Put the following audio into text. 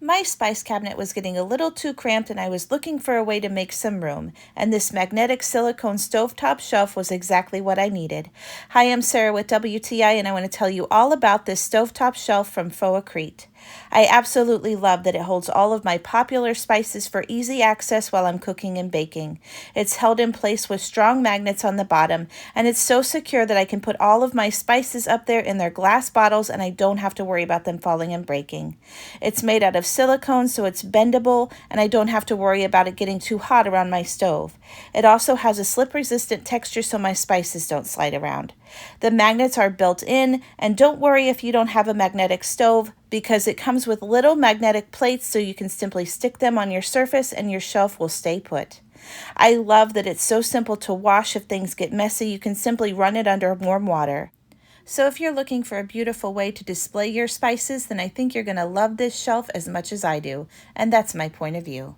My spice cabinet was getting a little too cramped and I was looking for a way to make some room, and this magnetic silicone stovetop shelf was exactly what I needed. Hi, I'm Sarah with WTI and I want to tell you all about this stovetop shelf from Foeacry. I absolutely love that it holds all of my popular spices for easy access while I'm cooking and baking. It's held in place with strong magnets on the bottom, and it's so secure that I can put all of my spices up there in their glass bottles and I don't have to worry about them falling and breaking. It's made out of silicone, so it's bendable, and I don't have to worry about it getting too hot around my stove. It also has a slip-resistant texture so my spices don't slide around. The magnets are built in, and don't worry if you don't have a magnetic stove, because it comes with little magnetic plates so you can simply stick them on your surface and your shelf will stay put. I love that it's so simple to wash. If things get messy, you can simply run it under warm water. So if you're looking for a beautiful way to display your spices, then I think you're going to love this shelf as much as I do, and that's my point of view.